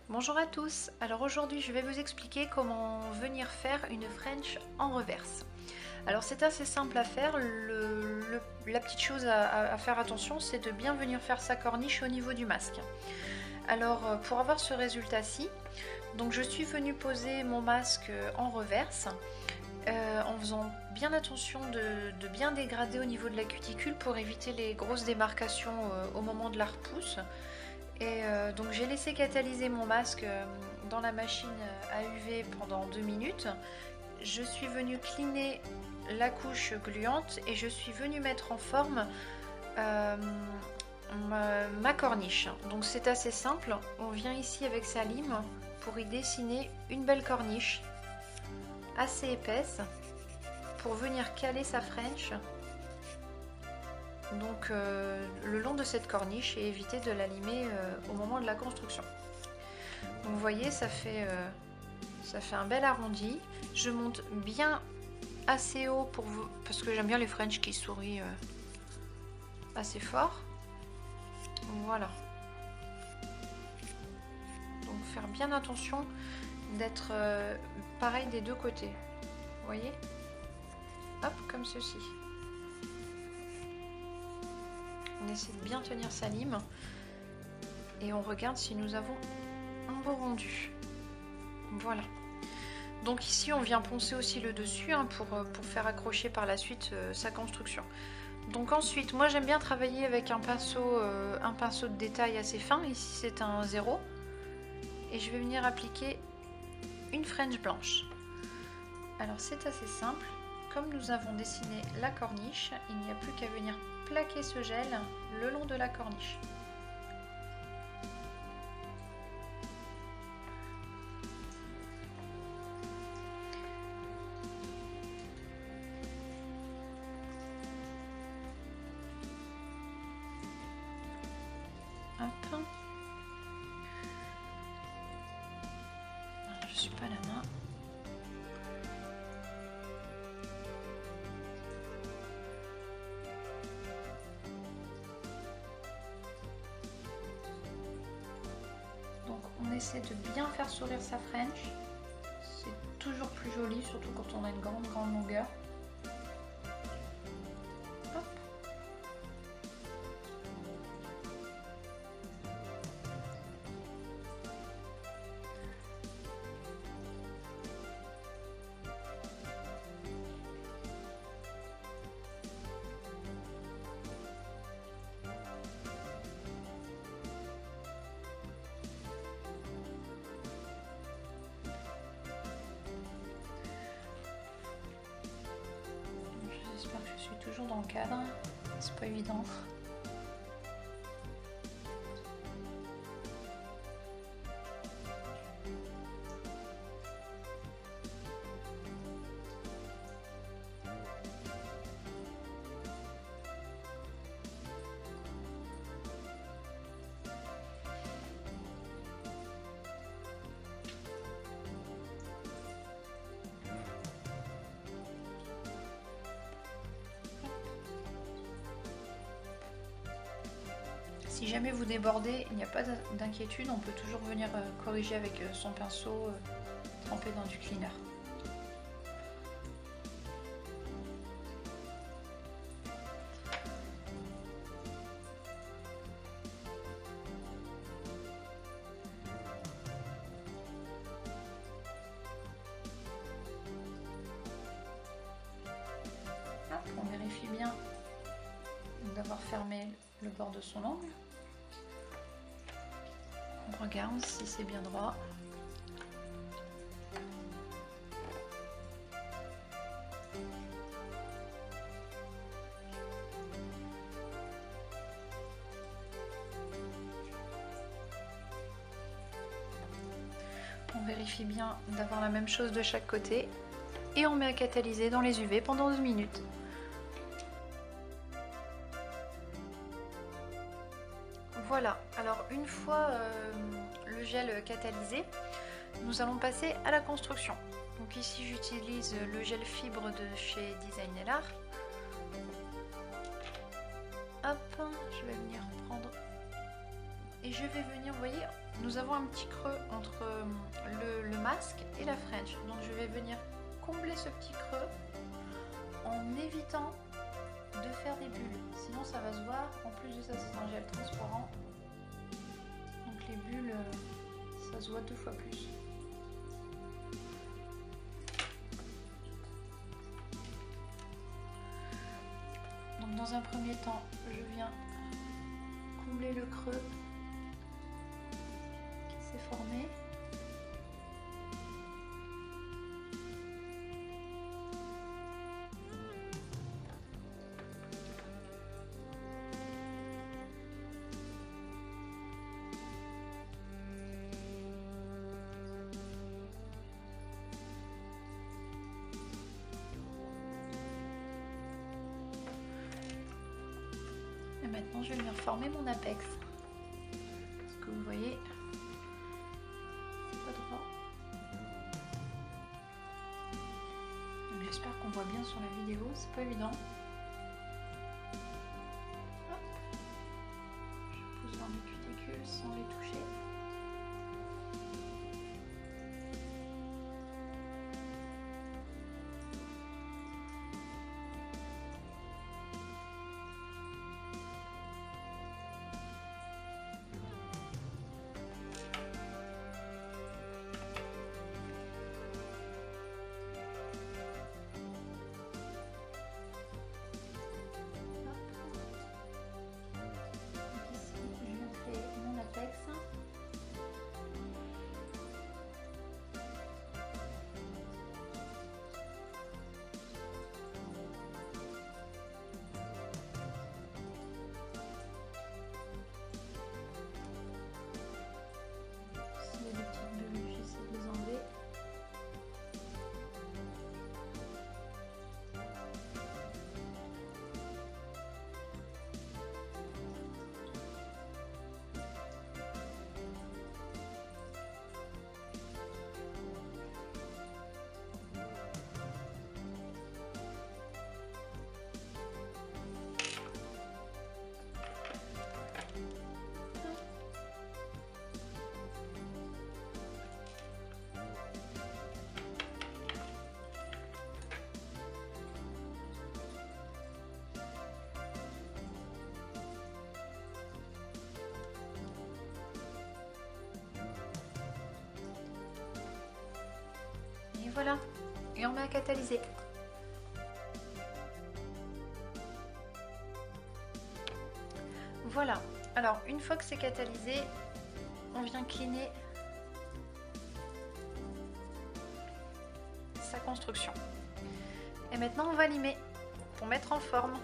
Bonjour à tous, alors aujourd'hui je vais vous expliquer comment venir faire une French en reverse. Alors c'est assez simple à faire, la petite chose à faire attention c'est de bien venir faire sa corniche au niveau du masque. Alors pour avoir ce résultat-ci, donc je suis venue poser mon masque en reverse en faisant bien attention de bien dégrader au niveau de la cuticule pour éviter les grosses démarcations au moment de la repousse. Et donc j'ai laissé catalyser mon masque dans la machine à UV pendant 2 minutes. Je suis venue cleaner la couche gluante et je suis venue mettre en forme ma corniche. Donc c'est assez simple, on vient ici avec sa lime pour y dessiner une belle corniche assez épaisse pour venir caler sa French donc le long de cette corniche et éviter de la limer au moment de la construction. Donc vous voyez, ça fait un bel arrondi. Je monte bien assez haut pour vous, parce que j'aime bien les French qui sourient assez fort. Voilà. Donc faire bien attention d'être pareil des deux côtés. Vous voyez? Hop, comme ceci. On essaie de bien tenir sa lime et on regarde si nous avons un beau rendu. Voilà. Donc ici on vient poncer aussi le dessus pour faire accrocher par la suite sa construction. Donc ensuite, moi j'aime bien travailler avec un pinceau de détail assez fin. Ici c'est un 0. Et je vais venir appliquer une French blanche. Alors c'est assez simple. Comme nous avons dessiné la corniche, il n'y a plus qu'à venir plaquer ce gel le long de la corniche. Hop. Je suis pas à la main. Donc on essaie de bien faire sourire sa French. C'est toujours plus joli, surtout quand on a une grande longueur. Hop. J'espère que je suis toujours dans le cadre, c'est pas évident. Si jamais vous débordez, il n'y a pas d'inquiétude, on peut toujours venir corriger avec son pinceau trempé dans du cleaner. Hop, on vérifie bien d'avoir fermé le bord de son angle. On regarde si c'est bien droit. On vérifie bien d'avoir la même chose de chaque côté et on met à catalyser dans les UV pendant 2 minutes. Voilà, alors une fois le gel catalysé, nous allons passer à la construction. Donc ici j'utilise le gel fibre de chez Design Art. Hop, je vais venir prendre Et je vais venir, vous voyez, nous avons un petit creux entre le masque et la French. Donc je vais venir combler ce petit creux en évitant de faire des bulles. Sinon ça va se voir. En plus de ça, c'est un gel transparent. Donc les bulles, ça se voit 2 fois plus. Donc dans un premier temps, je viens combler le creux qui s'est formé. Et maintenant, je vais venir former mon apex. Parce que vous voyez, c'est pas droit. Donc j'espère qu'on voit bien sur la vidéo, c'est pas évident. Hop. Je pousse dans mes cuticules sans les toucher. Voilà, et on met à catalyser. Voilà, alors une fois que c'est catalysé, on vient cleaner sa construction. Et maintenant on va limer pour mettre en forme.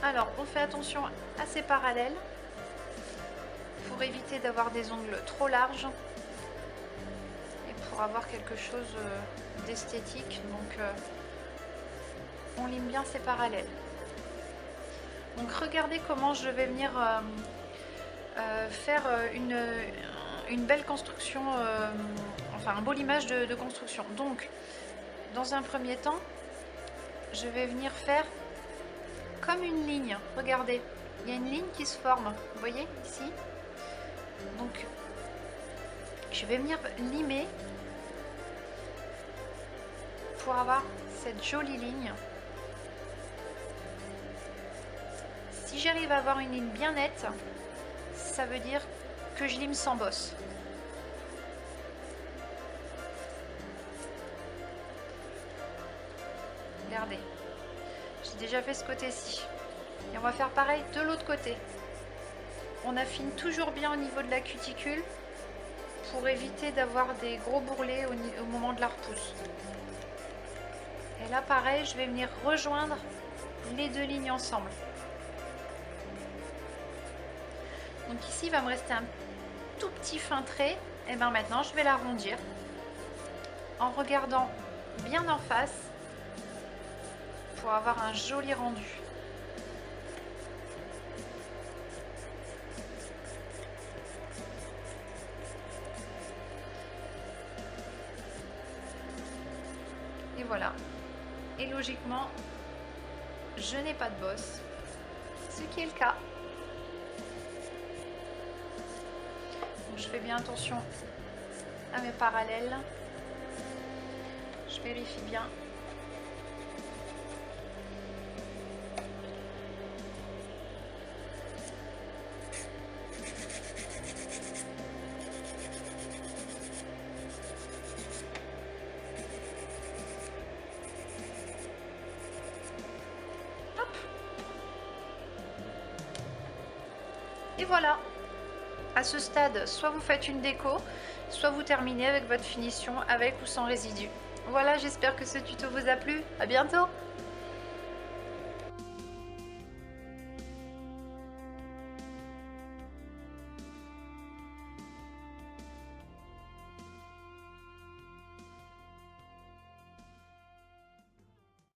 Alors on fait attention à ces parallèles pour éviter d'avoir des ongles trop larges et pour avoir quelque chose d'esthétique. Donc on lime bien ces parallèles. Donc regardez comment je vais venir faire une belle construction, enfin un beau limage de construction. Donc dans un premier temps, je vais venir faire comme une ligne. Regardez, il y a une ligne qui se forme, vous voyez ici. Donc je vais venir limer pour avoir cette jolie ligne. Si j'arrive à avoir une ligne bien nette, ça veut dire que je lime sans bosse. Regardez, j'ai déjà fait ce côté-ci. Et on va faire pareil de l'autre côté. On affine toujours bien au niveau de la cuticule pour éviter d'avoir des gros bourrelets au moment de la repousse. Et là pareil, je vais venir rejoindre les deux lignes ensemble. Donc ici il va me rester un tout petit fin trait. Et bien maintenant je vais l'arrondir en regardant bien en face pour avoir un joli rendu. Et voilà. Et logiquement, je n'ai pas de bosse, ce qui est le cas. Donc, je fais bien attention à mes parallèles. Je vérifie bien. Hop. Et voilà. À ce stade, soit vous faites une déco, soit vous terminez avec votre finition avec ou sans résidus. Voilà, j'espère que ce tuto vous a plu. À bientôt!